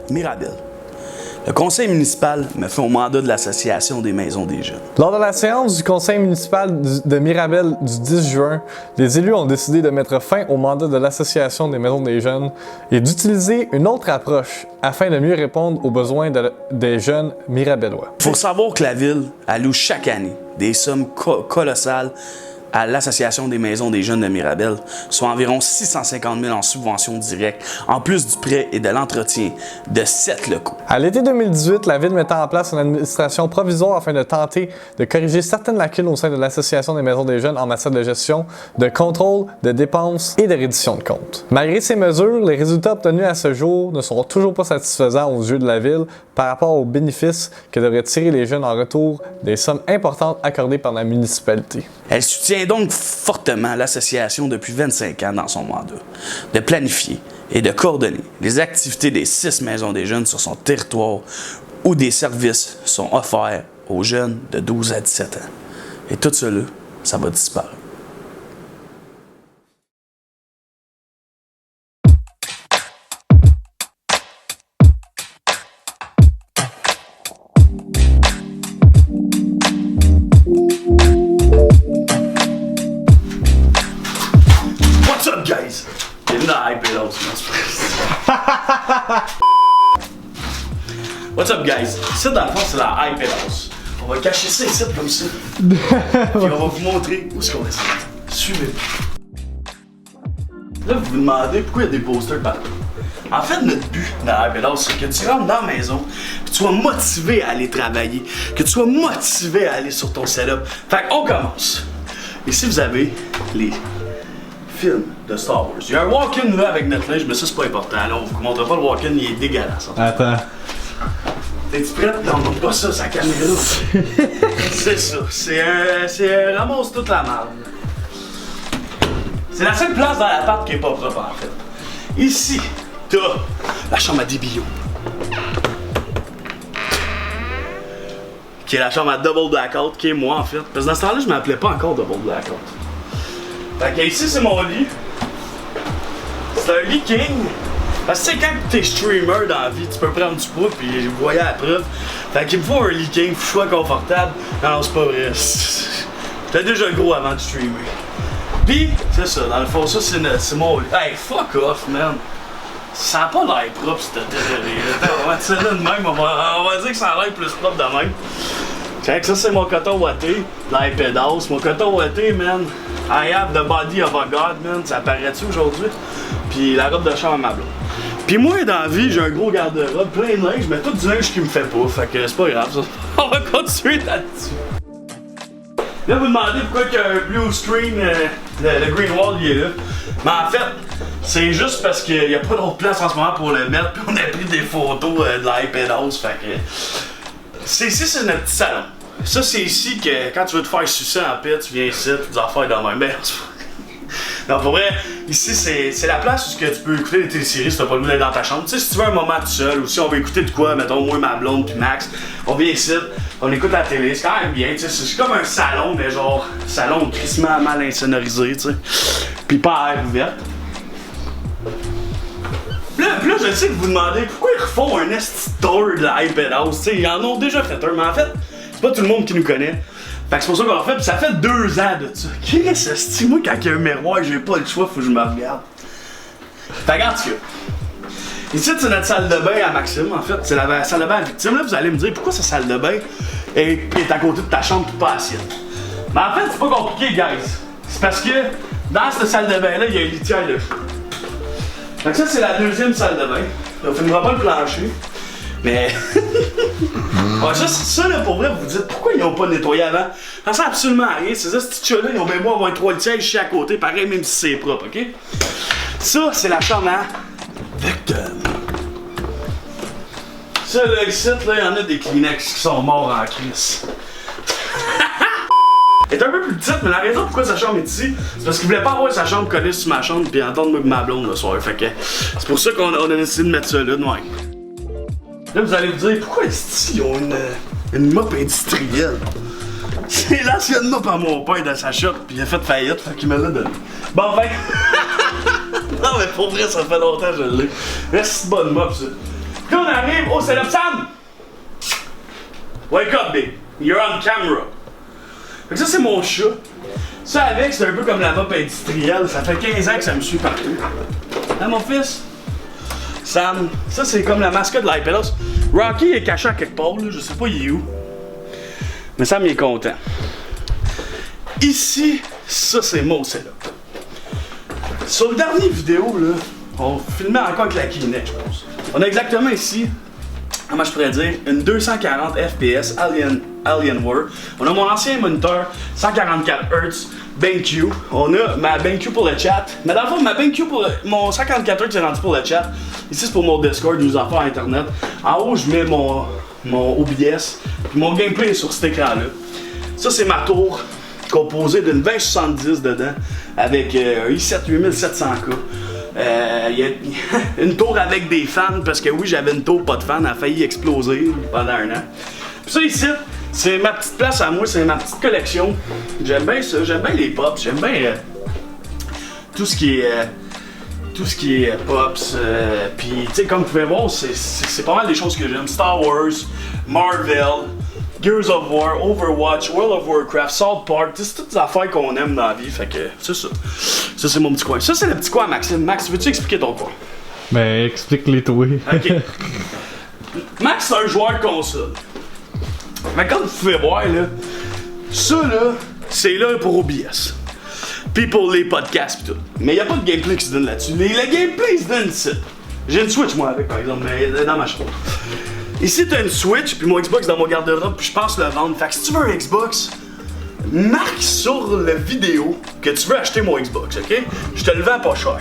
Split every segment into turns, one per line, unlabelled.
Mirabel. Le conseil municipal me fait au mandat de l'Association des maisons des jeunes.
Lors de la séance du conseil municipal de Mirabel du 10 juin, les élus ont décidé de mettre fin au mandat de l'Association des maisons des jeunes et d'utiliser une autre approche afin de mieux répondre aux besoins des jeunes mirabellois.
Il faut savoir que la ville alloue chaque année des sommes colossales à l'Association des maisons des jeunes de Mirabel, soit environ 650 000 en subventions directes, en plus du prêt et de l'entretien de 7 locaux.
À l'été 2018, la ville mettait en place une administration provisoire afin de tenter de corriger certaines lacunes au sein de l'Association des maisons des jeunes en matière de gestion, de contrôle, de dépenses et de reddition de comptes. Malgré ces mesures, les résultats obtenus à ce jour ne sont toujours pas satisfaisants aux yeux de la ville par rapport aux bénéfices que devraient tirer les jeunes en retour des sommes importantes accordées par la municipalité.
Elle soutient donc fortement l'association depuis 25 ans dans son mandat, de planifier et de coordonner les activités des 6 maisons des jeunes sur son territoire où des services sont offerts aux jeunes de 12 à 17 ans. Et tout cela, ça va disparaître. What's up, guys? Bienvenue dans Hype et House, What's up, guys? Ici, dans le fond, c'est la Hype et House. On va cacher ça ici, comme ça. Puis on va vous montrer où est-ce qu'on est. Suivez. Là, vous vous demandez pourquoi il y a des posters partout. En fait, notre but dans Hype et House, c'est que tu rentres dans la maison, que tu sois motivé à aller travailler, que tu sois motivé à aller sur ton setup. Fait qu'on commence. Ici, vous avez les films de Star Wars. Il y a un walk-in là avec notre linge, mais ça c'est pas important. Là, on vous montre pas le walk-in, il est dégueulasse.
Attends.
T'es-tu prête? Non, montre pas ça, sa caméra. C'est ça. C'est ramasse toute la merde. C'est la seule place dans l'appart qui est pas propre en fait. Ici, t'as la chambre à débillot. Qui est la chambre à double blackout, qui est moi en fait. Parce que dans ce temps-là, je m'appelais pas encore double blackout. Fait que ici, c'est mon lit. C'est un lit king. Parce que tu sais, quand t'es streamer dans la vie, tu peux prendre du poids puis voyer à la preuve. Fait qu'il me faut un lit king, faut que je sois confortable. Non, c'est pas vrai. J'étais déjà gros avant de streamer. Pis, c'est ça, dans le fond, ça c'est mon lit. Hey, fuck off, man. Ça a pas l'air propre, cette télé-là. On va dire ça de même, on va dire que ça a l'air plus propre de même. Fait que ça, c'est mon coton ouaté, l'iPad House. Mon coton ouaté, man. I have the body of a god, man. Ça paraît-tu aujourd'hui? Puis la robe de chambre à ma blonde. Puis moi, dans la vie, j'ai un gros garde-robe, plein de linge, mais tout du linge qui me fait pas. Fait que c'est pas grave, ça. On va continuer là-dessus. Là, vous demandez pourquoi il y a un blue screen, le green wall, il est là. Mais en fait, c'est juste parce qu'il n'y a pas d'autre place en ce moment pour le mettre, puis on a pris des photos de l'iPad House, fait que... Ici, c'est notre petit salon. Ça, c'est ici que quand tu veux te faire sucer en paix, tu viens ici, tu dois faire dans même. Ben, non, pour vrai, ici, c'est la place où tu peux écouter des téléséries si t'as pas le goût d'être dans ta chambre. Tu sais, si tu veux un moment tout seul, ou si on veut écouter de quoi, mettons, moi, ma blonde, puis Max, on vient ici, on écoute la télé, c'est quand même bien, tu sais, c'est comme un salon, mais genre, salon crissement mal insonorisé, tu sais. Puis pas à air ouverte. Puis là, je sais que vous demandez pourquoi ils refont un tour de l'iPad House. T'sais, ils en ont déjà fait un, mais en fait, c'est pas tout le monde qui nous connaît. Fait que c'est pour ça qu'on l'a fait, pis ça fait 2 ans de ça. Qu'est-ce que c'est? Moi, quand il y a un miroir, j'ai pas le choix, faut que je me regarde. Fait que, en tout cas, ici, c'est notre salle de bain à Maxime, en fait. C'est la salle de bain à Victime. Là, vous allez me dire pourquoi cette salle de bain est à côté de ta chambre pis pas assiette. Mais en fait, c'est pas compliqué, guys. C'est parce que dans cette salle de bain-là, il y a une litière de cheveux. Fait que ça, c'est la deuxième salle de bain. On filmera pas le plancher. Mais. Ouais, ça, là, pour vrai, vous vous dites pourquoi ils n'ont pas nettoyé avant? Ça sert absolument à rien. C'est ça, ce petit chat-là, ils ont bien beau avoir un 3 litières ici à côté, pareil, même si c'est propre, ok? Ça, c'est la chambre à Victim. Ça, là, ici, là, il y en a des Kleenex qui sont morts en crise. Elle est un peu plus petite, mais la raison pourquoi sa chambre est ici, c'est parce qu'il voulait pas avoir sa chambre collée sur ma chambre puis entendre ma blonde le soir. Fait que c'est pour ça qu'on a décidé de mettre ça là, de même. Là, vous allez vous dire, pourquoi est-ce qu'ils ont une mop industrielle? C'est l'ancienne mop à mon père de sa shop, puis il a fait faillite, fait qu'il me l'a donné. Bon, fait non, mais pour vrai, ça fait longtemps que je l'ai. Reste bonne mop, ça. Puis on arrive au setup. Sam! Wake up, babe. You're on camera. Fait que ça, c'est mon chat. Ça, avec, c'est un peu comme la mop industrielle. Ça fait 15 ans que ça me suit partout. Hein, mon fils? Sam, ça, c'est comme la mascotte de l'iPedos. Rocky est caché à quelque part, là. Je sais pas, il est où. Mais Sam, il est content. Ici, ça, c'est mon setup. Sur le dernier vidéo, là, on filmait encore avec la Kinect, je pense. On a exactement ici, comment je pourrais dire, une 240 FPS Alienware. On a mon ancien moniteur 144 Hz BenQ. On a ma BenQ pour le chat. Mais dans le fond, ma BenQ pour mon 144 Hz est rendu pour le chat. Ici, c'est pour mon Discord, nos affaires internet. En haut, je mets mon OBS. Puis mon gameplay est sur cet écran-là. Ça, c'est ma tour composée d'une 2070 dedans avec un i7 8700K. Il y a une tour avec des fans parce que oui, j'avais une tour pas de fans, elle a failli exploser pendant un an. Puis ça ici, c'est ma petite place à moi, c'est ma petite collection. J'aime bien ça, j'aime bien les pops, j'aime bien tout ce qui est pops. Puis tu sais, comme vous pouvez voir, c'est pas mal des choses que j'aime. Star Wars, Marvel, Gears of War, Overwatch, World of Warcraft, South Park, c'est toutes des affaires qu'on aime dans la vie, fait que c'est ça. Ça, c'est mon petit coin. Ça, c'est le petit coin à Maxime. Max, veux-tu expliquer ton coin?
Ben, explique-les toi.
Ok. Max, c'est un joueur de console. Mais comme vous pouvez voir, là, ça, là, c'est là pour OBS. Puis pour les podcasts pis tout. Mais y a pas de gameplay qui se donne là-dessus. Le gameplay se donne ici. J'ai une Switch, moi, avec, par exemple, mais dans ma chambre. Ici, t'as une Switch, puis mon Xbox dans mon garde-robe, puis je pense le vendre. Fait que si tu veux un Xbox, marque sur la vidéo que tu veux acheter mon Xbox, ok? Je te le vends pas cher.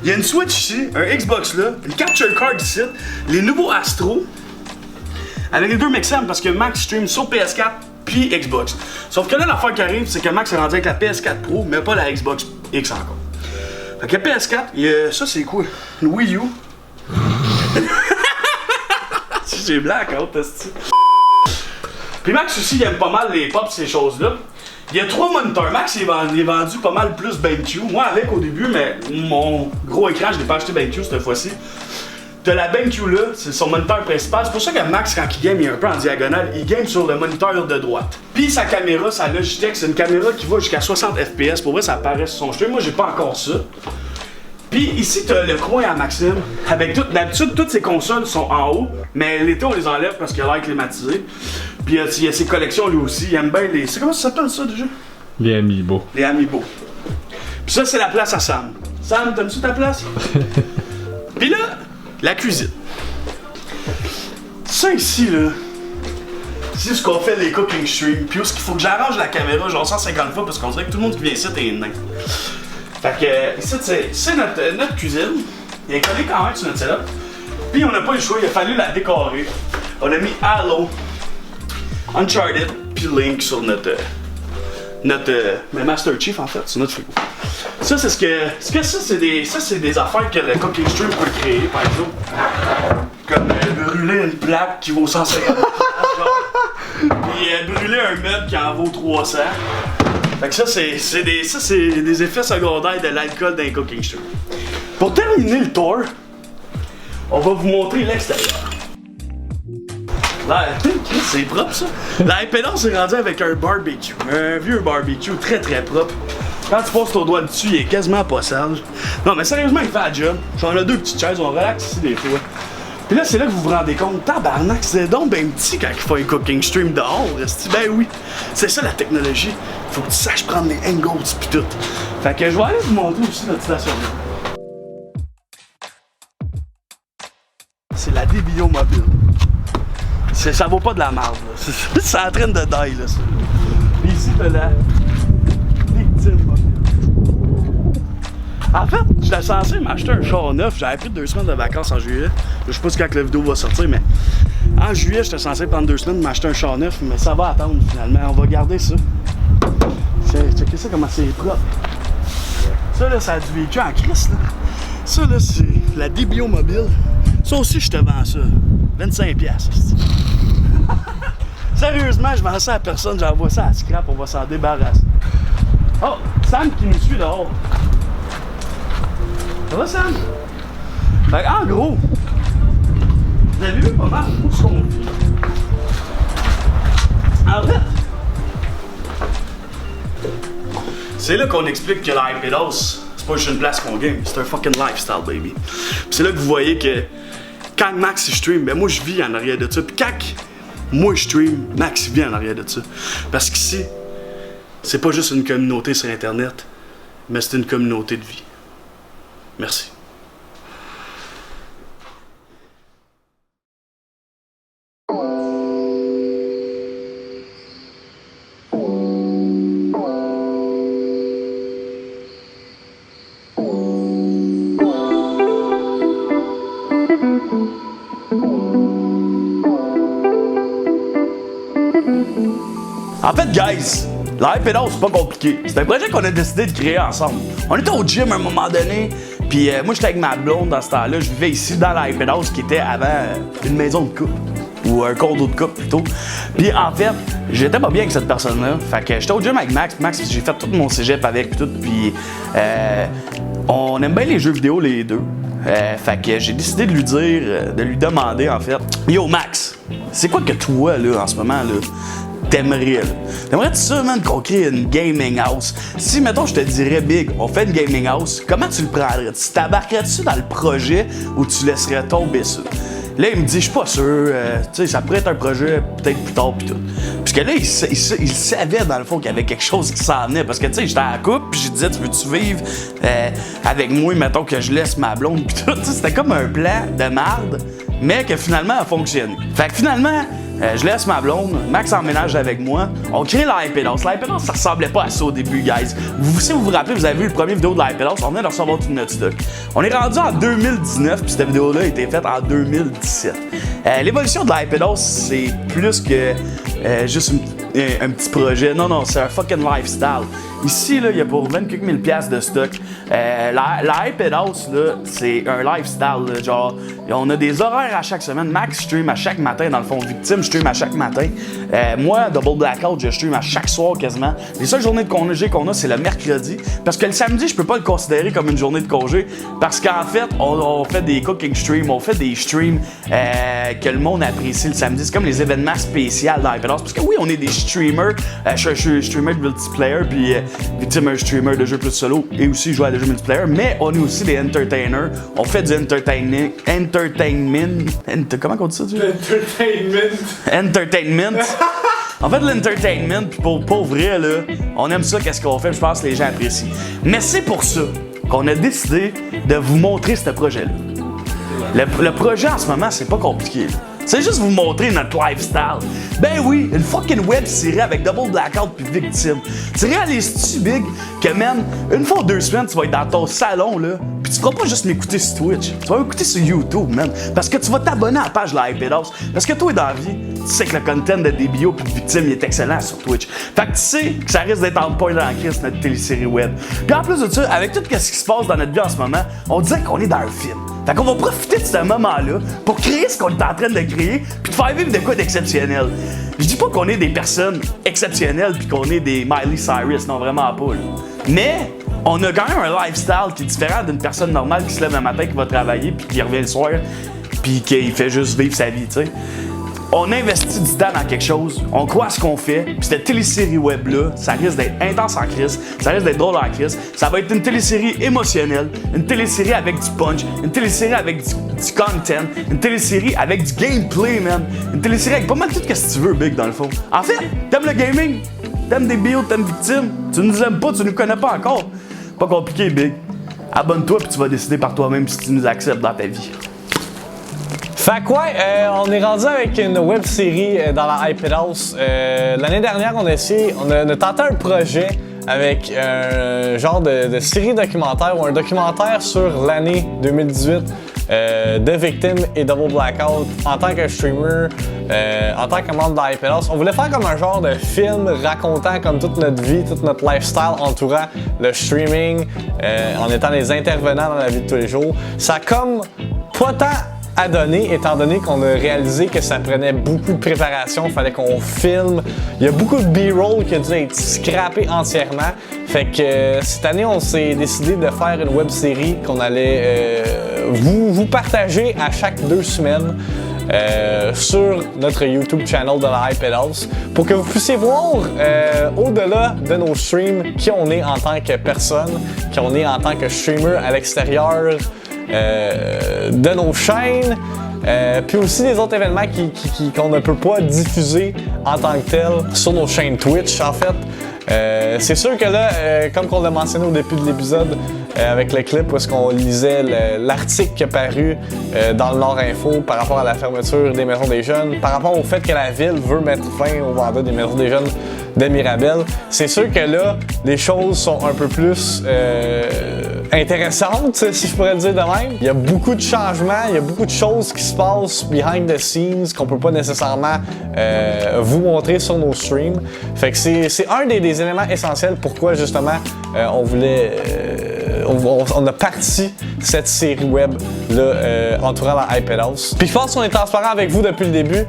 Il y a une Switch ici, un Xbox là, une capture card ici, les nouveaux Astro, avec les deux Mexam parce que Max stream sur PS4 puis Xbox. Sauf que là, l'affaire qui arrive, c'est que Max est rendu avec la PS4 Pro, mais pas la Xbox X encore. Fait que la PS4, ça c'est quoi? Le Wii U. J'ai blackout, t'as-tu? Puis Max aussi, il aime pas mal les pops, ces choses-là. Il y a 3 moniteurs. Max, il est vendu pas mal plus BenQ. Moi, avec au début, mais mon gros écran, je l'ai pas acheté BenQ cette fois-ci. T'as la BenQ là, c'est son moniteur principal. C'est pour ça que Max, quand il game, il est un peu en diagonale. Il game sur le moniteur de droite. Puis sa caméra, sa Logitech, c'est une caméra qui va jusqu'à 60 FPS. Pour vrai, ça apparaît sur son stream. Moi, j'ai pas encore ça. Puis ici, t'as le coin à Maxime. Avec tout, d'habitude, toutes ces consoles sont en haut. Mais l'été, on les enlève parce qu'il a l'air climatisé. Puis il y a ses collections lui aussi. Il aime bien les. C'est comment ça s'appelle ça déjà?
Les Amiibo.
Les Amiibo. Puis ça, c'est la place à Sam. Sam, t'aimes-tu ta place? Puis là, la cuisine. Ça ici, là, c'est ce qu'on fait les cooking streams. Puis où est-ce qu'il faut que j'arrange la caméra genre 150 fois parce qu'on dirait que tout le monde qui vient ici est nain. Fait que ici, c'est notre cuisine. Il est collé quand même sur notre setup. Puis on n'a pas eu le choix, il a fallu la décorer. On a mis Halo, Uncharted, puis Link sur notre Master Chief en fait, sur notre frigo. Ça c'est ça c'est des affaires que le cooking stream peut créer, par exemple. Comme brûler une plaque qui vaut 150$, puis brûler un meuble qui en vaut 300$. Fait que ça c'est des effets secondaires de l'alcool d'un cooking stream. Pour terminer le tour, on va vous montrer l'extérieur. Là, c'est propre ça. La Impédance est rendue avec un barbecue. Un vieux barbecue très très propre. Quand tu passes ton doigt dessus, il est quasiment pas sale. Non mais sérieusement, il fait la job. J'en ai 2 petites chaises, on relaxe ici des fois. Puis là, c'est là que vous vous rendez compte, tabarnak, c'est donc ben petit quand il faut un cooking stream dehors. Ben oui, c'est ça la technologie. Faut que tu saches prendre les angles pis tout. Fait que je vais aller vous montrer aussi notre station. C'est la DBO mobile. Ça vaut pas de la marde, là. C'est en train de die, là, ça. Puis ici, t'as la victime mobile. En fait, j'étais censé m'acheter un char neuf. J'avais pris 2 semaines de vacances en juillet. Je sais pas quand la vidéo va sortir, mais en juillet, j'étais censé prendre 2 semaines de m'acheter un char neuf, mais ça va attendre finalement. On va garder ça. Checkez ça comment c'est propre. Ça, là, ça a du vécu en crise, là. Ça, là, c'est la DBO mobile. Ça aussi, je te vends ça. 25$. Sérieusement, je vends ça à personne, j'envoie ça à scrap, on va s'en débarrasser. Oh, Sam qui nous suit dehors. Ça va, Sam? Fait en gros, c'est là qu'on explique que la Hypedos, c'est pas juste une place qu'on game, c'est un fucking lifestyle, baby. Puis c'est là que vous voyez que quand Max il stream, ben moi je vis en arrière de ça. Puis quand moi je stream, Max il vit en arrière de ça. Parce qu'ici, c'est pas juste une communauté sur Internet, mais c'est une communauté de vie. Merci. En fait, guys, la Hypedos, c'est pas compliqué. C'est un projet qu'on a décidé de créer ensemble. On était au gym à un moment donné, puis moi j'étais avec ma blonde dans ce temps-là. Je vivais ici dans la Hypedos qui était avant une maison de couple, ou un condo de couple plutôt. Puis en fait, j'étais pas bien avec cette personne-là. Fait que j'étais au gym avec Max. Max, j'ai fait tout mon cégep avec, puis tout. Puis on aime bien les jeux vidéo les deux. Fait que j'ai décidé de lui dire, de lui demander en fait, yo Max, c'est quoi que toi là en ce moment là? T'aimerais, là. T'aimerais-tu ça, man, qu'on crée une gaming house? Si, mettons, je te dirais, Big, on fait une gaming house, comment tu le prendrais? Tu t'embarquerais-tu dans le projet ou tu laisserais tomber ça? Là, il me dit, je suis pas sûr, tu sais, ça pourrait être un projet peut-être plus tard, pis tout. Parce que là, il savait, dans le fond, qu'il y avait quelque chose qui s'en venait. Parce que, tu sais, j'étais à la couple, pis j'ai dit, tu veux-tu vivre avec moi, mettons, que je laisse ma blonde, pis tout. C'était comme un plan de marde, mais que finalement a fonctionné. Fait que finalement, je laisse ma blonde, Max emménage avec moi, on crée la Hypedos. La Hypedos, ça ressemblait pas à ça au début, guys. Si vous vous rappelez, vous avez vu le premier vidéo de la Hypedos, on venait de recevoir toute notre stock. On est rendu en 2019, puis cette vidéo-là a été faite en 2017. L'évolution de la Hypedos, c'est plus que juste un petit projet. Non, c'est un fucking lifestyle. Ici, là, il y a pour 24 000 $ de stock. La Hypedos, là, c'est un lifestyle. Là, genre, on a des horaires à chaque semaine. Max stream à chaque matin, dans le fond. Victime stream à chaque matin. Moi, Double Blackout, je stream à chaque soir quasiment. Les seules journées de congé qu'on a, c'est le mercredi. Parce que le samedi, je peux pas le considérer comme une journée de congé. Parce qu'en fait, on fait des cooking streams, on fait des streams que le monde apprécie le samedi. C'est comme les événements spéciaux dans Hypedos. Parce que oui, on est des streamers. Je suis streamer de multiplayer, puis Victime, un streamer de jeux plus solo et aussi jouer à des jeux multiplayer. Mais on est aussi des entertainers. On fait du entertainment. Comment on dit ça, tu veux? Entertainment. On fait de l'entertainment, puis pour vrai, là, on aime ça, qu'est-ce qu'on fait, je pense que les gens apprécient. Mais c'est pour ça qu'on a décidé de vous montrer ce projet-là. Le projet en ce moment, c'est pas compliqué. Là. C'est juste vous montrer notre lifestyle. Ben oui, une fucking web série avec Double Blackout puis Victime. Tu réalises-tu, Big, que man, une fois ou 2 semaines, tu vas être dans ton salon, là, pis tu feras pas juste m'écouter sur Twitch. Tu vas m'écouter sur YouTube, man. Parce que tu vas t'abonner à la page de la Hypedos. Parce que toi, dans la vie, tu sais que le content de DBO puis de Victime, il est excellent sur Twitch. Fait que tu sais que ça risque d'être en point dans la crise, notre télésérie web. Puis en plus de ça, avec tout ce qui se passe dans notre vie en ce moment, on dirait qu'on est dans un film. Fait qu'on va profiter de ce moment-là pour créer ce qu'on est en train de créer puis de faire vivre de quoi d'exceptionnel. Je dis pas qu'on est des personnes exceptionnelles puis qu'on est des Miley Cyrus, non, vraiment pas, là. Mais on a quand même un lifestyle qui est différent d'une personne normale qui se lève le matin, qui va travailler puis qui revient le soir puis qui fait juste vivre sa vie, tu sais. On investit du temps dans quelque chose, on croit à ce qu'on fait, puis cette télésérie web-là, ça risque d'être intense en crise, ça risque d'être drôle en crise, ça va être une télésérie émotionnelle, une télésérie avec du punch, une télésérie avec du content, une télésérie avec du gameplay, man, une télésérie avec pas mal tout ce que tu veux, Big, dans le fond. En fait, t'aimes le gaming, t'aimes des BO, t'aimes Victime, tu nous aimes pas, tu nous connais pas encore. Pas compliqué, Big. Abonne-toi puis tu vas décider par toi-même si tu nous acceptes dans ta vie.
Fait que ouais, on est rendu avec une web série dans la Hypedos. L'année dernière, on a tenté un projet avec un genre de série documentaire ou un documentaire sur l'année 2018 de Victime et Double Blackout en tant que streamer, en tant que membre de la Hypedos. On voulait faire comme un genre de film racontant comme toute notre vie, toute notre lifestyle entourant le streaming, en étant des intervenants dans la vie de tous les jours. Ça a comme pas tant à donner, étant donné qu'on a réalisé que ça prenait beaucoup de préparation, il fallait qu'on filme. Il y a beaucoup de B-roll qui a dû être scrappé entièrement. Fait que cette année, on s'est décidé de faire une web série qu'on allait vous partager à chaque 2 semaines. sur notre YouTube channel de la Hype House pour que vous puissiez voir au-delà de nos streams qui on est en tant que personne, qui on est en tant que streamer à l'extérieur de nos chaînes. Puis aussi les autres événements qu'on ne peut pas diffuser en tant que tel sur nos chaînes Twitch en fait. C'est sûr que là, comme on l'a mentionné au début de l'épisode, avec le clip où est-ce qu'on lisait l'article qui est paru dans le Nord Info par rapport à la fermeture des maisons des jeunes, par rapport au fait que la ville veut mettre fin au mandat des maisons des jeunes de Mirabel, c'est sûr que là, les choses sont un peu plus intéressantes, si je pourrais le dire de même. Il y a beaucoup de changements, il y a beaucoup de choses qui se passent behind the scenes qu'on peut pas nécessairement vous montrer sur nos streams. Fait que c'est un des éléments essentiels pourquoi justement on voulait on a parti cette série web là, entourant la Hype House. Puis je pense qu'on est transparent avec vous depuis le début.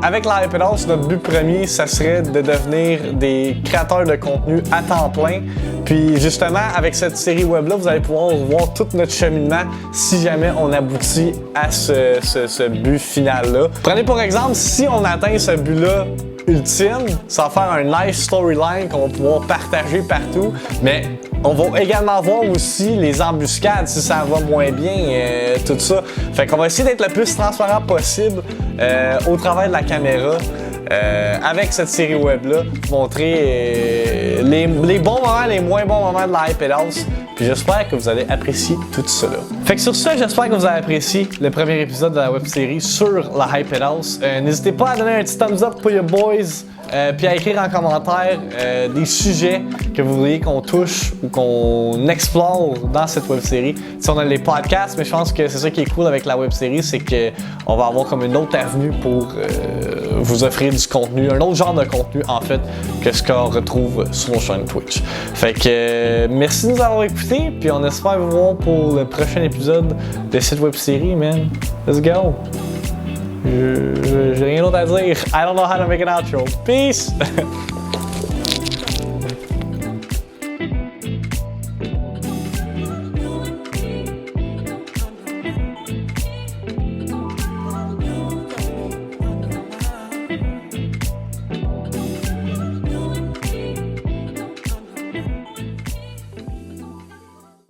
Avec la Hype House, notre but premier, ça serait de devenir des créateurs de contenu à temps plein. Puis justement, avec cette série web-là, vous allez pouvoir voir tout notre cheminement si jamais on aboutit à ce but final-là. Prenez pour exemple, si on atteint ce but-là ultime, ça va faire un nice storyline qu'on va pouvoir partager partout, mais on va également voir aussi les embuscades si ça va moins bien, tout ça. Fait qu'on va essayer d'être le plus transparent possible au travers de la caméra. Avec cette série web-là, montrer les bons moments, les moins bons moments de la Hype House. Puis j'espère que vous allez apprécier tout cela. Fait que sur ça, j'espère que vous avez apprécié le premier épisode de la web-série sur la Hype House. N'hésitez pas à donner un petit thumbs up pour your boys. Puis à écrire en commentaire des sujets que vous voudriez qu'on touche ou qu'on explore dans cette web-série. Si on a les podcasts, mais je pense que c'est ça qui est cool avec la web-série, c'est qu'on va avoir comme une autre avenue pour vous offrir du contenu, un autre genre de contenu en fait que ce qu'on retrouve sur nos chaînes Twitch. Fait que merci de nous avoir écoutés, puis on espère vous voir pour le prochain épisode de cette web-série, man. Let's go! J'ai rien d'autre à dire. I don't know how to make an outro. Peace!